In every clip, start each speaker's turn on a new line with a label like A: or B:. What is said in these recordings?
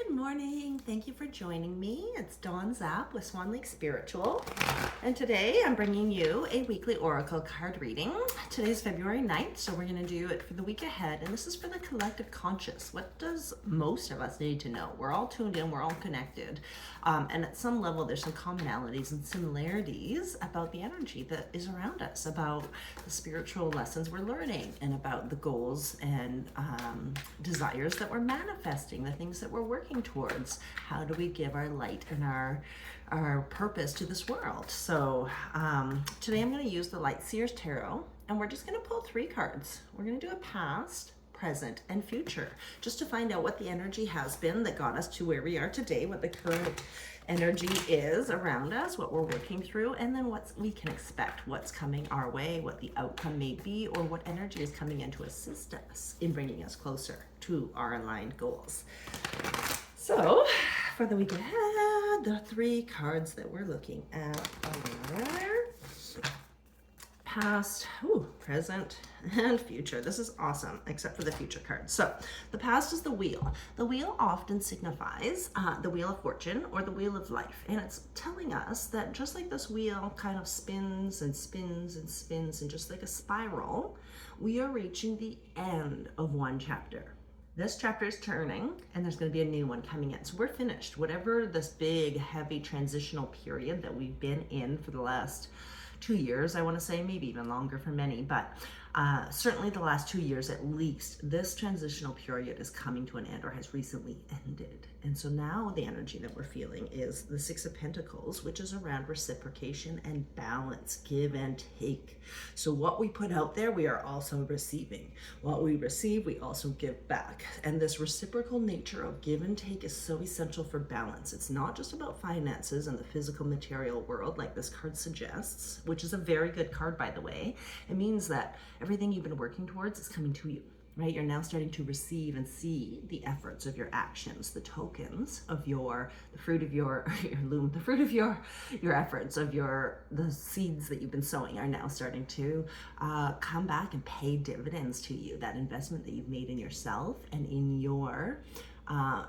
A: Good morning. Thank you for joining me. It's Dawn Zapp with Swan Lake Spiritual. And today I'm bringing you a weekly oracle card reading. Today's February 9th, so we're going to do it for the week ahead. And this is for the collective conscious. What does most of us need to know? We're all tuned in, we're all connected. And at some level, there's some commonalities and similarities about the energy that is around us, about the spiritual lessons we're learning, and about the goals and desires that we're manifesting, the things that we're working towards. How do we give our light and our purpose to this world? So today I'm going to use the Light Seers Tarot, and we're just going to pull 3 cards. We're going to do a past, present, and future, just to find out what the energy has been that got us to where we are today, what the current energy is around us, what we're working through, and then what we can expect, what's coming our way, what the outcome may be, or what energy is coming in to assist us in bringing us closer to our aligned goals. So for the week ahead, the 3 cards that we're looking at are past, present, and future. This is awesome, except for the future card. So the past is the wheel. The wheel often signifies the wheel of fortune or the wheel of life. And it's telling us that just like this wheel kind of spins and spins and spins, and just like a spiral, we are reaching the end of one chapter. This chapter is turning, and there's going to be a new one coming in. So we're finished. Whatever this big, heavy transitional period that we've been in for the last 2 years, I want to say, maybe even longer for many, but certainly the last 2 years at least, this transitional period is coming to an end or has recently ended. And so now the energy that we're feeling is the 6 of Pentacles, which is around reciprocation and balance, give and take. So what we put out there, we are also receiving. What we receive, we also give back. And this reciprocal nature of give and take is so essential for balance. It's not just about finances and the physical material world like this card suggests, which is a very good card, by the way. It means that everything you've been working towards is coming to you, right? You're now starting to receive and see the efforts of your actions, the tokens of the fruit of your loom, the fruit of your efforts, of the seeds that you've been sowing are now starting to come back and pay dividends to you. That investment that you've made in yourself and in your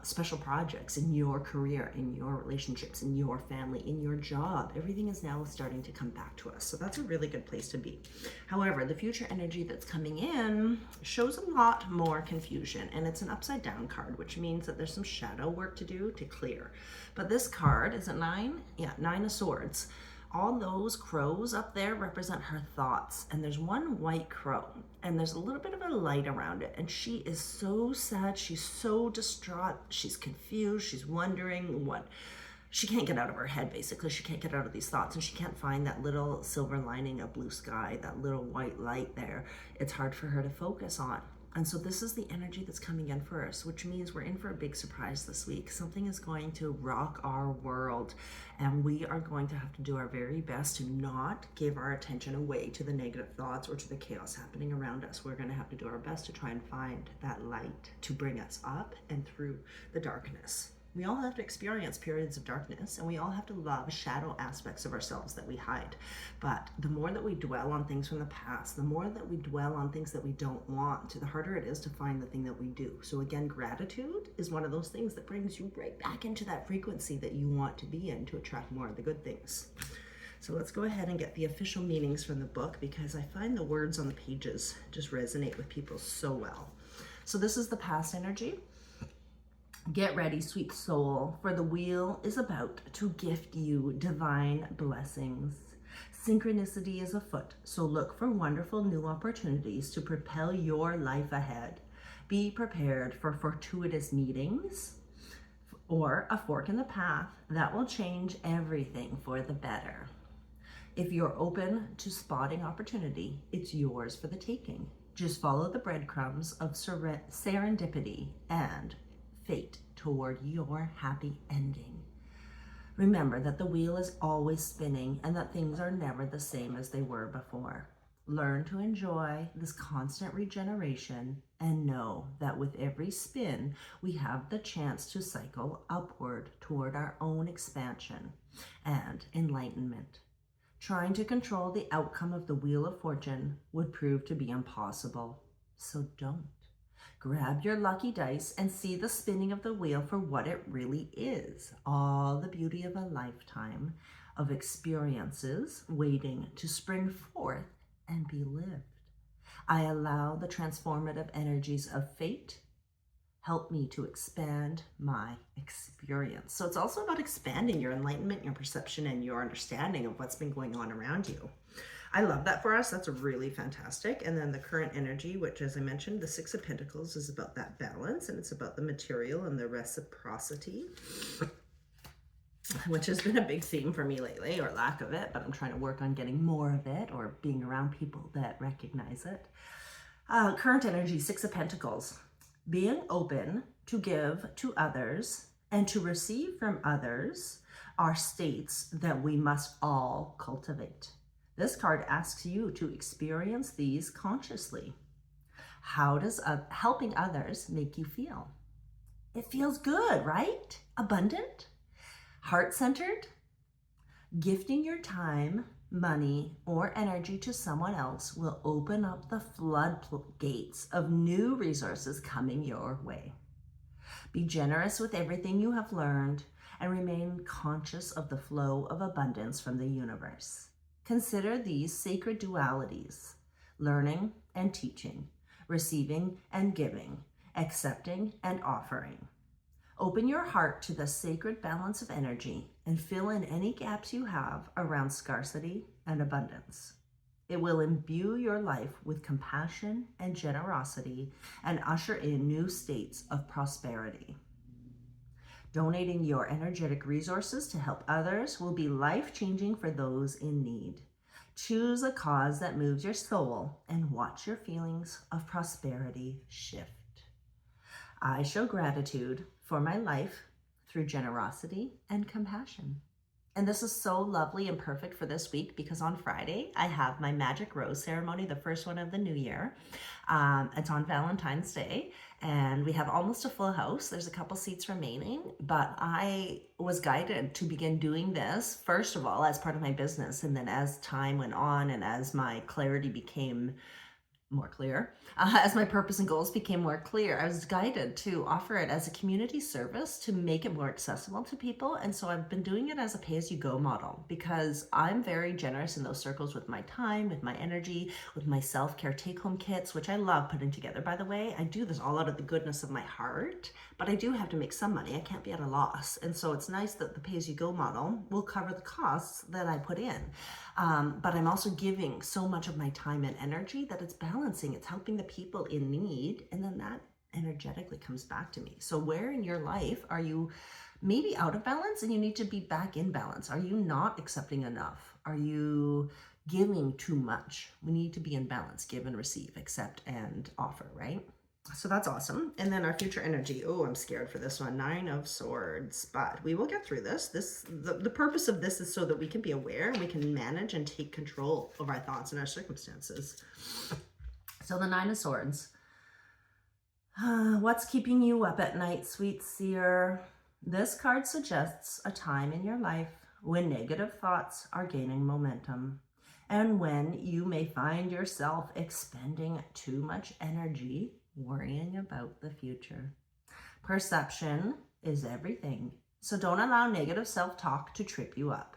A: special projects, in your career, in your relationships, in your family, in your job, everything is now starting to come back to us. So that's a really good place to be. However, the future energy that's coming in shows a lot more confusion, and it's an upside down card, which means that there's some shadow work to do to clear. But this card, is it 9? Yeah, 9 of Swords. All those crows up there represent her thoughts, and there's one white crow, and there's a little bit of a light around it, and she is so sad, she's so distraught, she's confused, she's wondering what she can't get out of her head. Basically, she can't get out of these thoughts, and she can't find that little silver lining of blue sky, that little white light there. It's hard for her to focus on. And so this is the energy that's coming in for us, which means we're in for a big surprise this week. Something is going to rock our world, and we are going to have to do our very best to not give our attention away to the negative thoughts or to the chaos happening around us. We're going to have to do our best to try and find that light to bring us up and through the darkness. We all have to experience periods of darkness, and we all have to love shadow aspects of ourselves that we hide. But the more that we dwell on things from the past, the more that we dwell on things that we don't want, the harder it is to find the thing that we do. So again, gratitude is one of those things that brings you right back into that frequency that you want to be in to attract more of the good things. So let's go ahead and get the official meanings from the book, because I find the words on the pages just resonate with people so well. So this is the past energy. Get ready, sweet soul, for the wheel is about to gift you divine blessings. Synchronicity is afoot, so look for wonderful new opportunities to propel your life ahead. Be prepared for fortuitous meetings or a fork in the path that will change everything for the better. If you're open to spotting opportunity, it's yours for the taking. Just follow the breadcrumbs of serendipity and fate toward your happy ending. Remember that the wheel is always spinning and that things are never the same as they were before. Learn to enjoy this constant regeneration and know that with every spin, we have the chance to cycle upward toward our own expansion and enlightenment. Trying to control the outcome of the Wheel of Fortune would prove to be impossible, so don't. Grab your lucky dice and see the spinning of the wheel for what it really is. All the beauty of a lifetime of experiences waiting to spring forth and be lived. I allow the transformative energies of fate help me to expand my experience. So it's also about expanding your enlightenment, your perception, and your understanding of what's been going on around you. I love that for us. That's really fantastic. And then the current energy, which, as I mentioned, the Six of Pentacles is about that balance, and it's about the material and the reciprocity, which has been a big theme for me lately, or lack of it, but I'm trying to work on getting more of it or being around people that recognize it. Current energy, Six of Pentacles, being open to give to others and to receive from others are states that we must all cultivate. This card asks you to experience these consciously. How does helping others make you feel? It feels good, right? Abundant, heart-centered. Gifting your time, money, or energy to someone else will open up the floodgates of new resources coming your way. Be generous with everything you have learned and remain conscious of the flow of abundance from the universe. Consider these sacred dualities: learning and teaching, receiving and giving, accepting and offering. Open your heart to the sacred balance of energy and fill in any gaps you have around scarcity and abundance. It will imbue your life with compassion and generosity and usher in new states of prosperity. Donating your energetic resources to help others will be life-changing for those in need. Choose a cause that moves your soul and watch your feelings of prosperity shift. I show gratitude for my life through generosity and compassion. And this is so lovely and perfect for this week because on Friday, I have my Magic Rose ceremony, the first one of the new year. It's on Valentine's Day, and we have almost a full house. There's a couple seats remaining, but I was guided to begin doing this, first of all, as part of my business. And then as time went on and as my clarity became more clear, as my purpose and goals became more clear, I was guided to offer it as a community service to make it more accessible to people. And so I've been doing it as a pay-as-you-go model because I'm very generous in those circles with my time, with my energy, with my self-care take-home kits, which I love putting together, by the way. I do this all out of the goodness of my heart, but I do have to make some money. I can't be at a loss. And so it's nice that the pay-as-you-go model will cover the costs that I put in. But I'm also giving so much of my time and energy that it's balancing. It's helping the people in need. And then that energetically comes back to me. So where in your life are you maybe out of balance and you need to be back in balance? Are you not accepting enough? Are you giving too much? We need to be in balance, give and receive, accept and offer, right? So that's awesome. And then our future energy. Oh, I'm scared for this one. Nine of Swords, but we will get through this. The purpose of this is so that we can be aware and we can manage and take control of our thoughts and our circumstances. So the Nine of Swords. What's keeping you up at night, sweet seer? This card suggests a time in your life when negative thoughts are gaining momentum and when you may find yourself expending too much energy worrying about the future. Perception is everything, so don't allow negative self-talk to trip you up.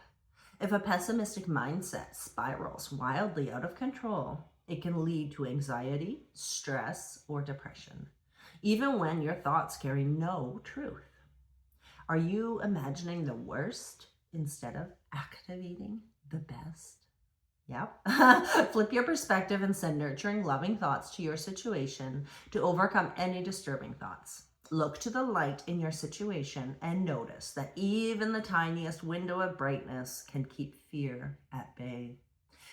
A: If a pessimistic mindset spirals wildly out of control, it can lead to anxiety, stress, or depression, even when your thoughts carry no truth. Are you imagining the worst instead of activating the best? Yep. Flip your perspective and send nurturing, loving thoughts to your situation to overcome any disturbing thoughts. Look to the light in your situation and notice that even the tiniest window of brightness can keep fear at bay.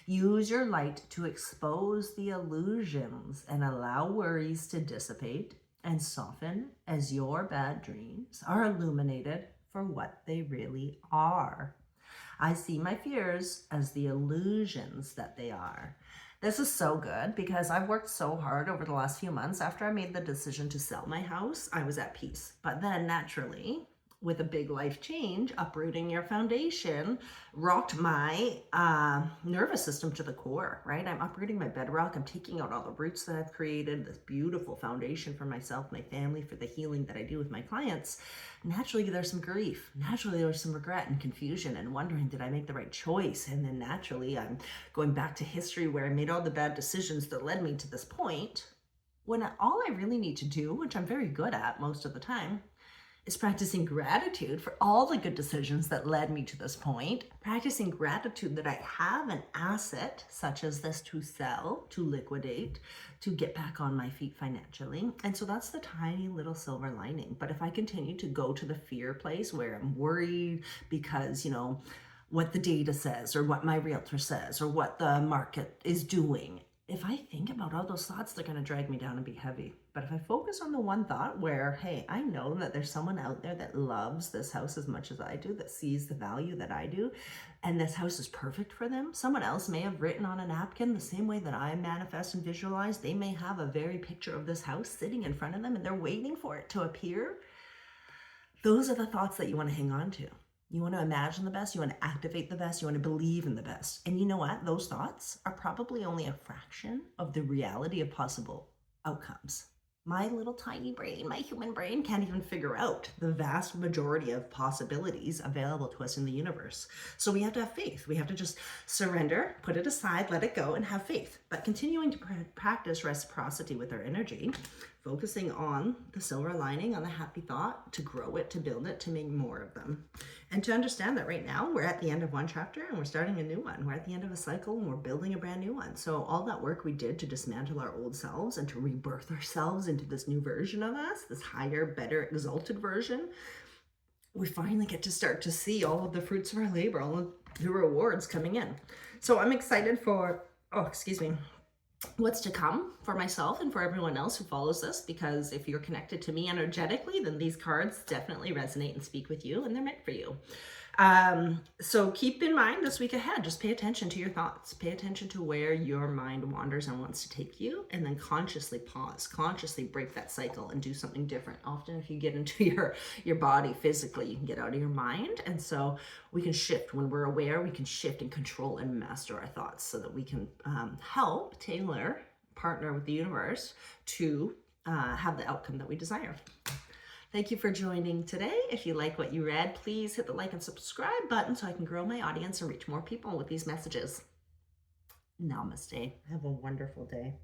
A: Use your light to expose the illusions and allow worries to dissipate and soften as your bad dreams are illuminated for what they really are. I see my fears as the illusions that they are. This is so good because I've worked so hard over the last few months. After I made the decision to sell my house, I was at peace. But then naturally, with a big life change, uprooting your foundation rocked my nervous system to the core, right? I'm uprooting my bedrock. I'm taking out all the roots that I've created, this beautiful foundation for myself, my family, for the healing that I do with my clients. Naturally, there's some grief. Naturally, there's some regret and confusion and wondering, did I make the right choice? And then naturally, I'm going back to history where I made all the bad decisions that led me to this point, when all I really need to do, which I'm very good at most of the time, is practicing gratitude for all the good decisions that led me to this point, practicing gratitude that I have an asset such as this to sell, to liquidate, to get back on my feet financially. And so that's the tiny little silver lining. But if I continue to go to the fear place where I'm worried because, what the data says or what my realtor says or what the market is doing, if I think about all those thoughts, they're going to drag me down and be heavy. But if I focus on the one thought where, hey, I know that there's someone out there that loves this house as much as I do, that sees the value that I do, and this house is perfect for them. Someone else may have written on a napkin the same way that I manifest and visualize. They may have a very picture of this house sitting in front of them and they're waiting for it to appear. Those are the thoughts that you want to hang on to. You want to imagine the best, you want to activate the best, you want to believe in the best. And you know what? Those thoughts are probably only a fraction of the reality of possible outcomes. My little tiny brain, my human brain, can't even figure out the vast majority of possibilities available to us in the universe. So we have to have faith. We have to just surrender, put it aside, let it go, and have faith. But continuing to practice reciprocity with our energy, focusing on the silver lining, on the happy thought, to grow it, to build it, to make more of them. And to understand that right now we're at the end of one chapter and we're starting a new one. We're at the end of a cycle and we're building a brand new one. So all that work we did to dismantle our old selves and to rebirth ourselves into this new version of us, this higher, better, exalted version, we finally get to start to see all of the fruits of our labor, all of the rewards coming in. So I'm excited for, what's to come for myself and for everyone else who follows this, because if you're connected to me energetically, then these cards definitely resonate and speak with you and they're meant for you. So keep in mind this week ahead, just pay attention to your thoughts, pay attention to where your mind wanders and wants to take you, and then consciously pause, consciously break that cycle and do something different. Often if you get into your body physically, you can get out of your mind. And so we can shift when we're aware, we can shift and control and master our thoughts so that we can help tailor, partner with the universe to have the outcome that we desire. Thank you for joining today. If you like what you read, please hit the like and subscribe button so I can grow my audience and reach more people with these messages. Namaste. Have a wonderful day.